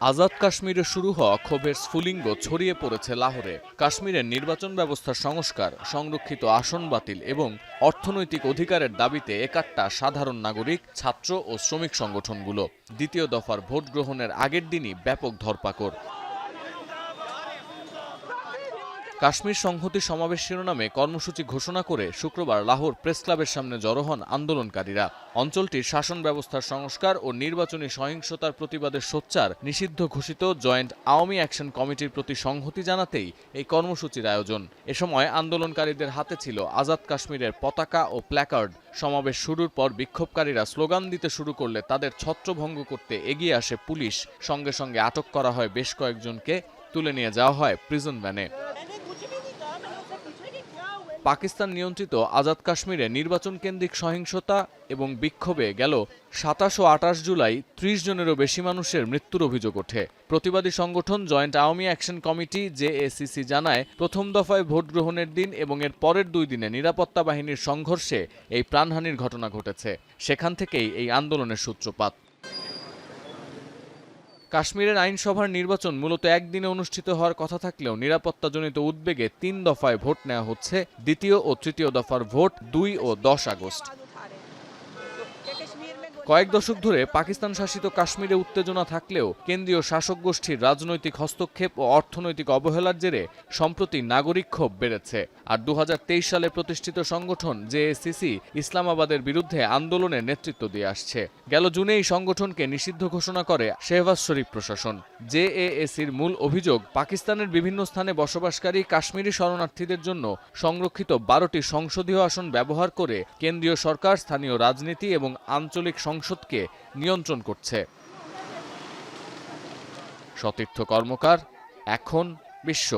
আজাদ কাশ্মীরে শুরু হওয়া ক্ষোভের স্ফুলিঙ্গ ছড়িয়ে পড়েছে লাহোরে। কাশ্মীরের নির্বাচন ব্যবস্থার সংস্কার, সংরক্ষিত আসন বাতিল এবং অর্থনৈতিক অধিকারের দাবিতে একাট্টা সাধারণ নাগরিক, ছাত্র ও শ্রমিক সংগঠনগুলো। দ্বিতীয় দফার ভোট গ্রহণের আগের দিনই ব্যাপক ধরপাকড়। কাশ্মীর সংহতি সমাবেশ শিরোনামে কর্মসূচি ঘোষণা করে শুক্রবার লাহোর প্রেস ক্লাবের সামনে জড়ো হন আন্দোলনকারীরা। অঞ্চলটির শাসন ব্যবস্থার সংস্কার ও নির্বাচনী সহিংসতার প্রতিবাদে সোচ্চার নিষিদ্ধ ঘোষিত জয়েন্ট আওয়ামী অ্যাকশন কমিটির প্রতি সংহতি জানাতেই এই কর্মসূচির আয়োজন। এ সময় আন্দোলনকারীদের হাতে ছিল আজাদ কাশ্মীরের পতাকা ও প্ল্যাকার্ড। সমাবেশ শুরুর পর বিক্ষোভকারীরা স্লোগান দিতে শুরু করলে তাদের ছত্রভঙ্গ করতে এগিয়ে আসে পুলিশ। সঙ্গে সঙ্গে আটক করা হয় বেশ কয়েকজনকে, তুলে নিয়ে যাওয়া হয় প্রিজন ভ্যানে। পাকিস্তান নিয়ন্ত্রিত আজাদ কাশ্মীরে নির্বাচন কেন্দ্রিক সহিংসতা এবং বিক্ষোভে গেল ২৭ ও ২৮ জুলাই ৩০ জনেরও বেশি মানুষের মৃত্যুর অভিযোগ ওঠে। প্রতিবাদী সংগঠন জয়েন্ট আওয়ামী অ্যাকশন কমিটি জেএসিসি জানায়, প্রথম দফায় ভোট গ্রহণের দিন এবং এর পরের ২ দিনে নিরাপত্তা বাহিনীর সংঘর্ষে এই প্রাণহানির ঘটনা ঘটেছে। সেখান থেকেই এই আন্দোলনের সূত্রপাত। কাশ্মীরের আইনসভার নির্বাচন মূলত একদিনে অনুষ্ঠিত হওয়ার কথা থাকলেও নিরাপত্তাজনিত উদ্বেগে ৩ দফায় ভোট নেওয়া হচ্ছে। দ্বিতীয় ও তৃতীয় দফার ভোট ২ ও ১০ আগস্ট। কয়েক দশক ধরে পাকিস্তান শাসিত কাশ্মীরে উত্তেজনা থাকলেও কেন্দ্রীয় শাসক গোষ্ঠীর রাজনৈতিক হস্তক্ষেপ ও অর্থনৈতিক অবহেলার জেরে সম্প্রতি নাগরিক ক্ষোভ বেড়েছে। আর ২০২৩ সালে প্রতিষ্ঠিত সংগঠন জেএসিসি ইসলামাবাদের বিরুদ্ধে আন্দোলনের নেতৃত্ব দিয়ে আসছে। গেল জুনে এই সংগঠনকে নিষিদ্ধ ঘোষণা করে শেহবাজ শরীফ প্রশাসন। জেএসির মূল অভিযোগ, পাকিস্তানের বিভিন্ন স্থানে বসবাসকারী কাশ্মীরি শরণার্থীদের জন্য সংরক্ষিত ১২টি সংসদীয় আসন ব্যবহার করে কেন্দ্রীয় সরকার স্থানীয় রাজনীতি এবং আঞ্চলিক সংসদকে নিয়ন্ত্রণ করছে। সতীর্থ কর্মকার, এখন বিশ্ব।